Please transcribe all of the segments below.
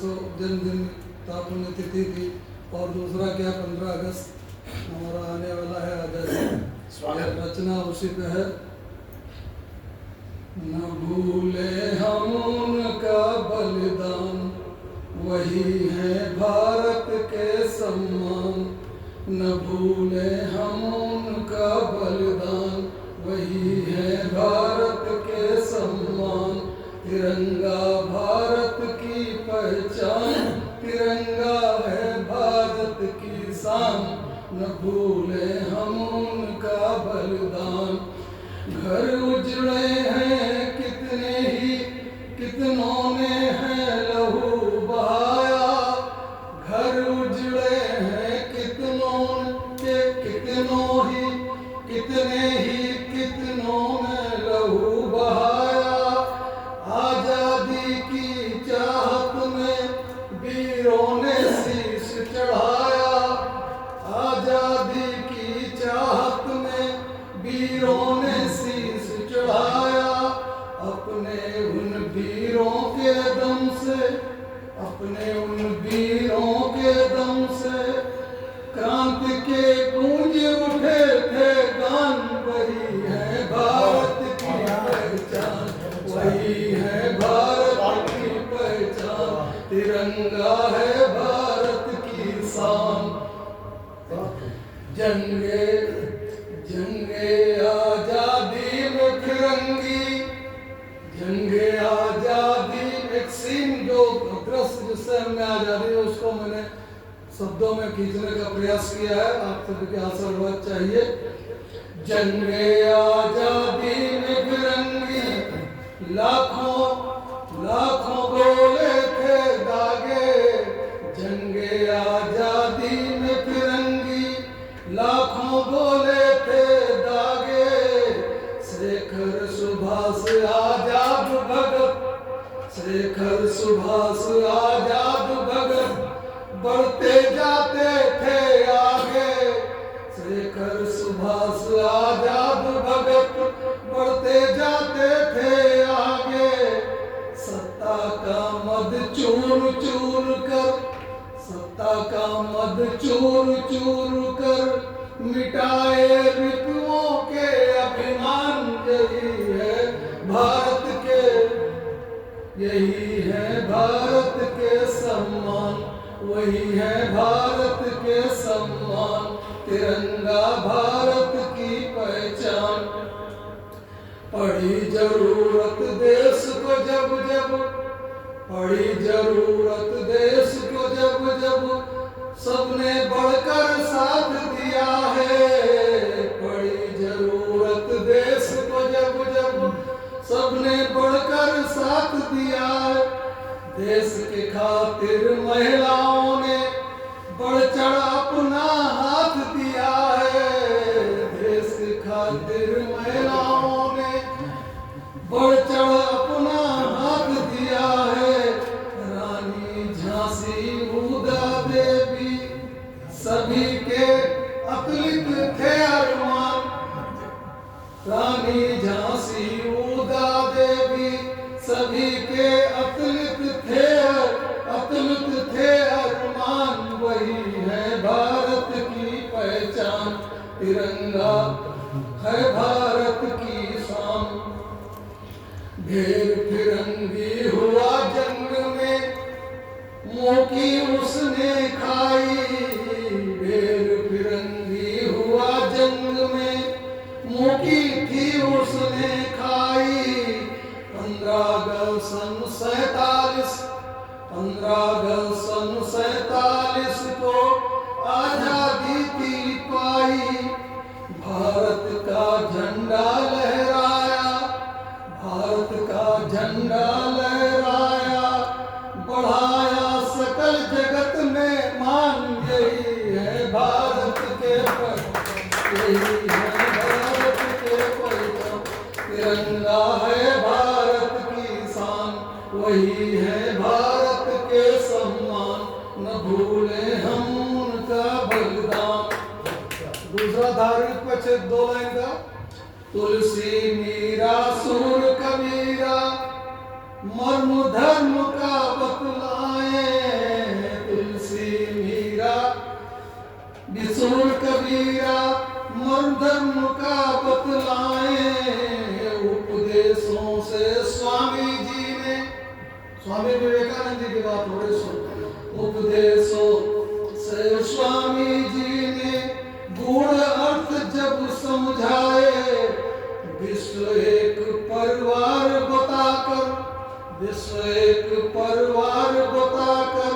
जन्मदिन का पुण्यतिथि थी। और दूसरा क्या 15 अगस्त हमारा आने वाला है आज़ादी, रचना उसी पे है। न भूले हम उनका बलिदान, वही है भारत के सम्मान। न भूले हम उनका बलिदान, वही है भारत के सम्मान। तिरंगा भारत की पहचान, तिरंगा है भारत की शान। न भूले हम उनका बलिदान। घर उजड़े हैं कितने ही, कितनों ने है लहू बहाया। घर उजड़े हैं कितनों के, कितनों ही, कितने ही, कितनों ने लहू बहाया। आजादी की चाहत में वीरों ने शीश चढ़ाया। आजादी की चाहत में वीरों ने शीश चढ़ाया। अपने उन वीरों के दम से, अपने उन वीरों के दम से क्रांति के गूंज उठे थे गान। वही है भारत की पहचान, वही है भारत की पहचान। तिरंगा है भारत की शान। जंगे जंगे आजादी में फिरंगी, जंगे आजादी एक सीन जो दृश्य जिससे हमने आजादी है उसको मैंने शब्दों में खींचने का प्रयास किया है। आप सभी के आशीर्वाद चाहिए। जंगे आजादी में फिरंगी, लाखों लाखों गोले थे दागे। जंगे आजादी में फिरंगी, लाखों गोले थे दागे। शेखर सुभाष आजाद भगत, शेखर सुभाष आजाद भगत बढ़ते जाते थे आगे। शेखर सुभाष आजाद भगत बढ़ते जाते थे आगे। सत्ता का मद चूर चूर कर, सत्ता का मद चूर चूर कर मिटाए रिपुओं के अभिमान। यही है भारत के, यही है भारत के सम्मान, वही है भारत के सम्मान। तिरंगा भारत की पहचान। पड़ी जरूरत देश को जब जब, पड़ी जरूरत देश को जब जब सबने बढ़कर साथ दिया है। पड़ी जरूरत देश को जब जब सबने बढ़कर साथ दिया है। देश के खातिर महिलाओं ने बढ़ चढ़ अपना हाथ दिया है। देश के खातिर महिलाओं ने बढ़ चढ़ अपना हाथ दिया है। रानी झांसी उदा देवी सभी के अतुलित थे अरमान। रानी झांसी उदा देवी सभी के अतुलित थे, अतुलित थे अरमान। वही है भारत की पहचान। तिरंगा है भारत की शान। ढेर फिरंगी हुआ जंग में, मुंह की उसने खाई। ढेर फिरंगी हुआ जंग में, मुंह की थी उसने खाई। 15 अगस्त सन 47, 15 अगस्त सन 47 को आजादी की पाई। भारत का झंडा लहराया, भारत का झंडा लहराया। बढ़ाया सकल जगत में मान। यही है भारत के पर, यही है भारत के पहचान। तिरंगा है भारत की शान, वही है भारत के सम्मान। न भूले हम उनका बलिदान। दूसरा धार्मिक पक्ष 2 लाइन का। तुलसी मीरा सूर कबीरा मर्म धर्म का बतलाए। त्रिशूल कबीरा मर्म धर्म का बतलाए, उपदेशों से स्वामी जी ने, स्वामी विवेकानंद जी की बात हो रही सुन, उपदेशों से स्वामी जी ने गूढ़ अर्थ जब समझाए, विश्व एक परिवार बताकर, विश्व एक परिवार बताकर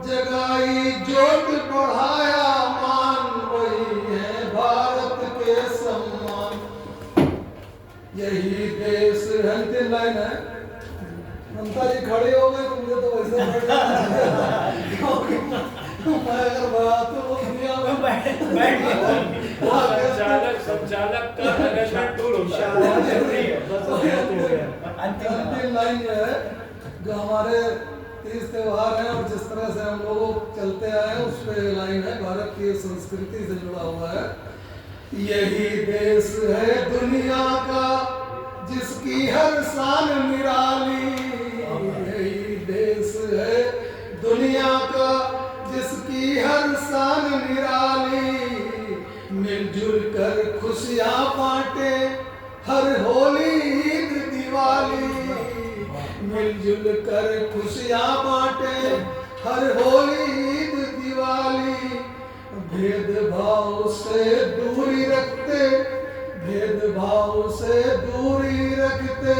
जगाई ज्योत बढ़ाया मान, वही है भारत के सम्मान। यही देश है। अंतिम लाइन है, ममता जी खड़े हो गए तो मुझे तो वैसे मैं अगर बात तो वो दुनिया में संचालक का मैनेजमेंट टूर होता है। अंतिम लाइन में है जो हमारे 30 त्योहार हैं और जिस तरह से हम लोग चलते आए हैं उस पे लाइन है, भारत की संस्कृति से जुड़ा हुआ है। यही देश है दुनिया का जिसकी हर शान निराली, यही देश है दुनिया का जिसकी हर शान निराली, मिलजुल कर खुशियाँ बांटे हर होली ईद दिवाली, मिलजुल कर खुशियाँ बांटे हर होली ईद दिवाली, भेदभाव से दूरी रखते, भेदभाव से दूरी रखते